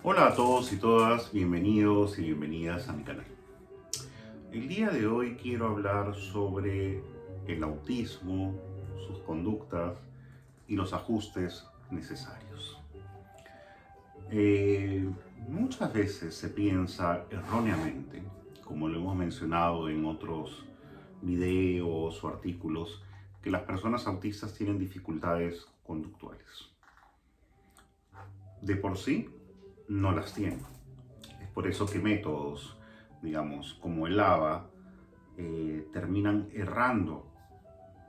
Hola a todos y todas, bienvenidos y bienvenidas a mi canal. El día de hoy quiero hablar sobre el autismo, sus conductas y los ajustes necesarios. Muchas veces se piensa erróneamente, como lo hemos mencionado en otros videos o artículos, que las personas autistas tienen dificultades conductuales. De por sí, no las tienen. Es por eso que métodos, digamos, como el ABA, terminan errando,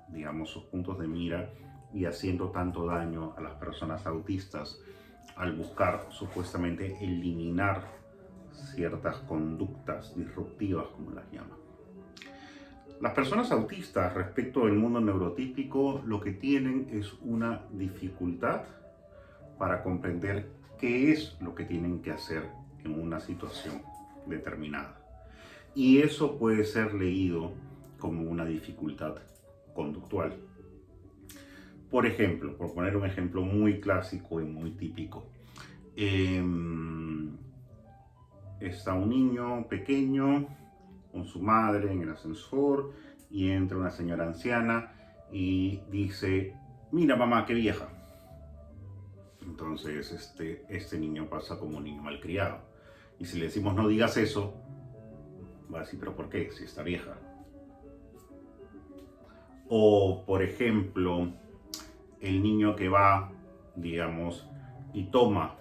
digamos, sus puntos de mira y haciendo tanto daño a las personas autistas al buscar supuestamente eliminar ciertas conductas disruptivas, como las llaman. Las personas autistas respecto del mundo neurotípico lo que tienen es una dificultad para comprender qué es lo que tienen que hacer en una situación determinada. Y eso puede ser leído como una dificultad conductual. Por ejemplo, por poner un ejemplo muy clásico y muy típico, eh, está un niño pequeño con su madre en el ascensor y entra una señora anciana y dice: mira mamá, qué vieja. Entonces este niño pasa como un niño malcriado. Y si le decimos no digas eso, va a decir: pero ¿por qué? Si está vieja. O por ejemplo, el niño que va, digamos, y toma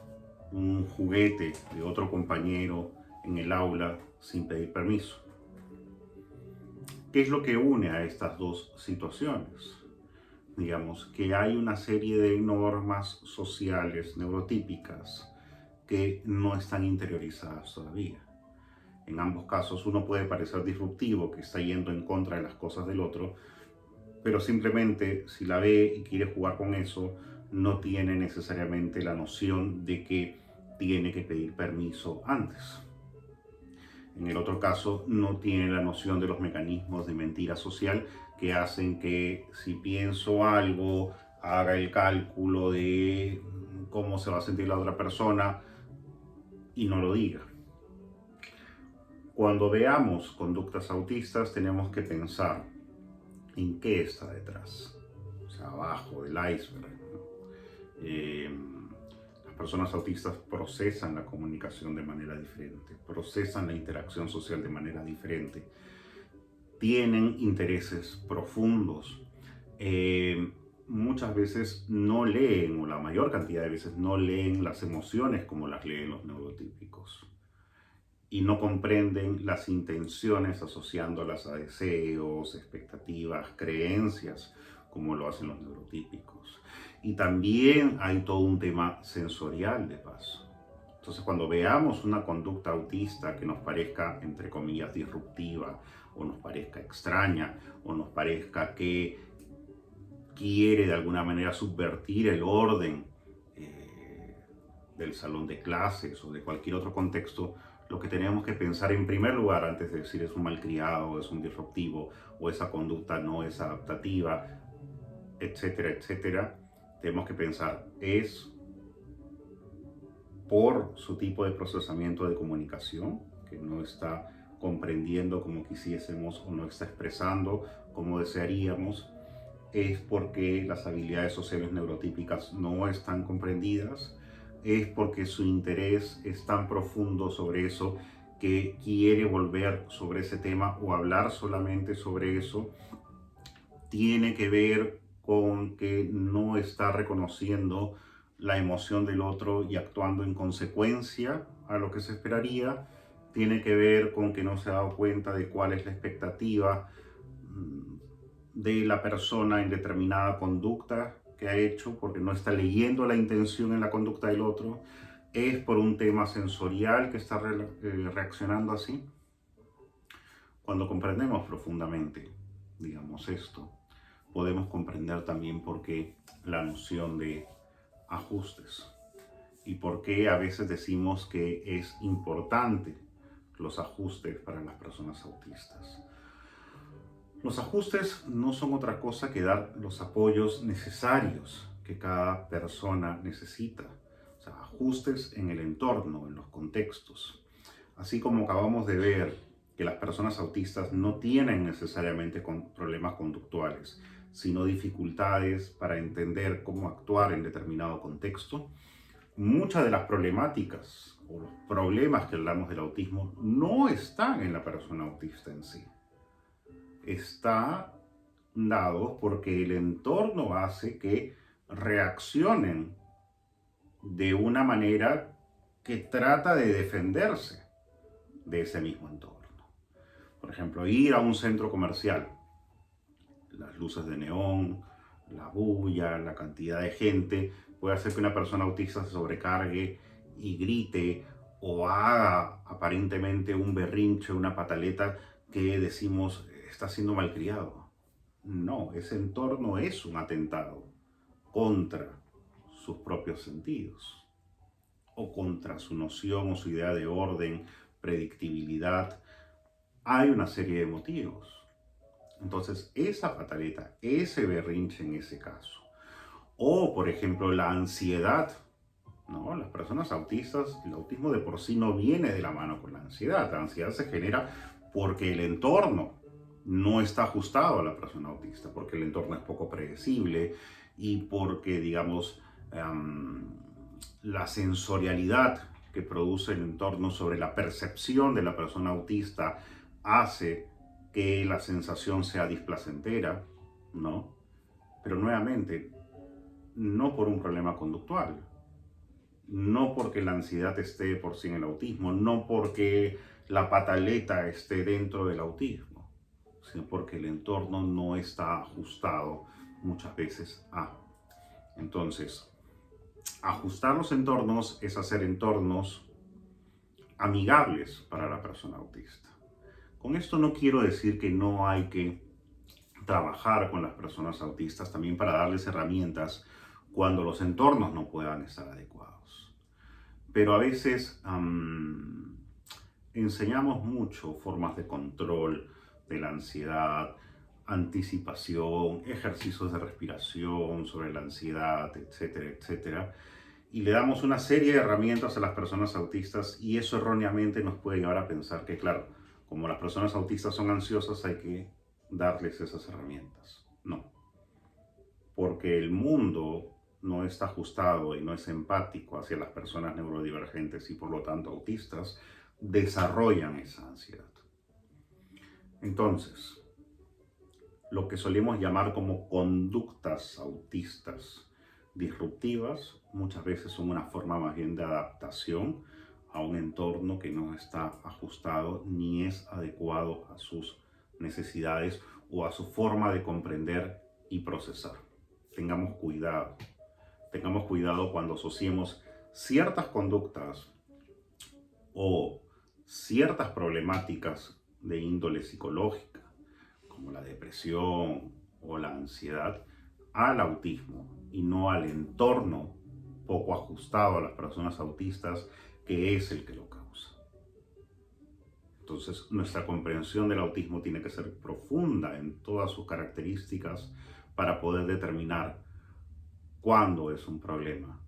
un juguete de otro compañero en el aula sin pedir permiso. ¿Qué es lo que une a estas dos situaciones? Digamos que hay una serie de normas sociales neurotípicas que no están interiorizadas todavía. En ambos casos uno puede parecer disruptivo, que está yendo en contra de las cosas del otro, pero simplemente si la ve y quiere jugar con eso, no tiene necesariamente la noción de que tiene que pedir permiso antes. En el otro caso, no tiene la noción de los mecanismos de mentira social que hacen que si pienso algo, haga el cálculo de cómo se va a sentir la otra persona y no lo diga. Cuando veamos conductas autistas, tenemos que pensar en qué está detrás, o sea, abajo del iceberg, ¿no? Las personas autistas procesan la comunicación de manera diferente, procesan la interacción social de manera diferente, tienen intereses profundos. Muchas veces no leen, o la mayor cantidad de veces no leen las emociones como las leen los neurotípicos. Y no comprenden las intenciones asociándolas a deseos, expectativas, creencias, como lo hacen los neurotípicos. Y también hay todo un tema sensorial de paso. Entonces, cuando veamos una conducta autista que nos parezca, entre comillas, disruptiva, o nos parezca extraña, o nos parezca que quiere de alguna manera subvertir el orden del salón de clases o de cualquier otro contexto, lo que tenemos que pensar en primer lugar antes de decir es un malcriado, es un disruptivo o esa conducta no es adaptativa, etcétera, etcétera, tenemos que pensar, ¿es por su tipo de procesamiento de comunicación, que no está comprendiendo como quisiésemos o no está expresando como desearíamos? ¿Es porque las habilidades sociales neurotípicas no están comprendidas? ¿Es porque su interés es tan profundo sobre eso que quiere volver sobre ese tema o hablar solamente sobre eso? ¿Tiene que ver con que no está reconociendo la emoción del otro y actuando en consecuencia a lo que se esperaría? ¿Tiene que ver con que no se ha dado cuenta de cuál es la expectativa de la persona en determinada conducta que ha hecho, porque no está leyendo la intención en la conducta del otro? ¿Es por un tema sensorial que está reaccionando así? Cuando comprendemos profundamente, digamos, esto, podemos comprender también por qué la noción de ajustes y por qué a veces decimos que es importante los ajustes para las personas autistas. Los ajustes no son otra cosa que dar los apoyos necesarios que cada persona necesita. O sea, ajustes en el entorno, en los contextos. Así como acabamos de ver que las personas autistas no tienen necesariamente problemas conductuales, sino dificultades para entender cómo actuar en determinado contexto, muchas de las problemáticas o los problemas que hablamos del autismo no están en la persona autista en sí. Está dado porque el entorno hace que reaccionen de una manera que trata de defenderse de ese mismo entorno. Por ejemplo, ir a un centro comercial, las luces de neón, la bulla, la cantidad de gente, puede hacer que una persona autista se sobrecargue y grite o haga aparentemente un berrinche, una pataleta que decimos está siendo malcriado. No, ese entorno es un atentado contra sus propios sentidos o contra su noción o su idea de orden, predictibilidad. Hay una serie de motivos. Entonces, esa pataleta, ese berrinche en ese caso, o por ejemplo la ansiedad, ¿no? Las personas autistas, el autismo de por sí no viene de la mano con la ansiedad. La ansiedad se genera porque el entorno no está ajustado a la persona autista, porque el entorno es poco predecible y porque, digamos, la sensorialidad que produce el entorno sobre la percepción de la persona autista hace que la sensación sea displacentera, ¿no? Pero nuevamente, no por un problema conductual, no porque la ansiedad esté por sí en el autismo, no porque la pataleta esté dentro del autismo, sino porque el entorno no está ajustado muchas veces a. Entonces, ajustar los entornos es hacer entornos amigables para la persona autista. Con esto no quiero decir que no hay que trabajar con las personas autistas también para darles herramientas cuando los entornos no puedan estar adecuados. Pero a veces enseñamos mucho formas de control de la ansiedad, anticipación, ejercicios de respiración sobre la ansiedad, etcétera, etcétera. Y le damos una serie de herramientas a las personas autistas y eso erróneamente nos puede llevar a pensar que, claro, como las personas autistas son ansiosas, hay que darles esas herramientas. No, porque el mundo no está ajustado y no es empático hacia las personas neurodivergentes y por lo tanto autistas desarrollan esa ansiedad. Entonces, lo que solemos llamar como conductas autistas disruptivas muchas veces son una forma más bien de adaptación a un entorno que no está ajustado ni es adecuado a sus necesidades o a su forma de comprender y procesar. Tengamos cuidado cuando asociemos ciertas conductas o ciertas problemáticas de índole psicológica, como la depresión o la ansiedad, al autismo y no al entorno poco ajustado a las personas autistas, que es el que lo causa. Entonces, nuestra comprensión del autismo tiene que ser profunda en todas sus características para poder determinar cuándo es un problema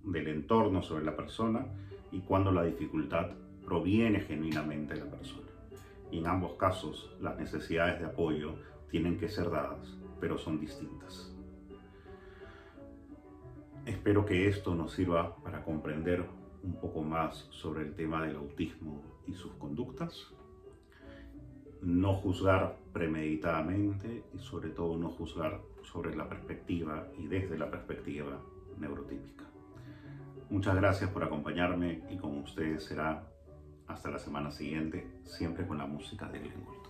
del entorno sobre la persona y cuándo la dificultad proviene genuinamente de la persona. Y en ambos casos, las necesidades de apoyo tienen que ser dadas, pero son distintas. Espero que esto nos sirva para comprender un poco más sobre el tema del autismo y sus conductas. No juzgar premeditadamente y sobre todo no juzgar sobre la perspectiva y desde la perspectiva neurotípica. Muchas gracias por acompañarme y con ustedes será hasta la semana siguiente, siempre con la música de Glenn Gould.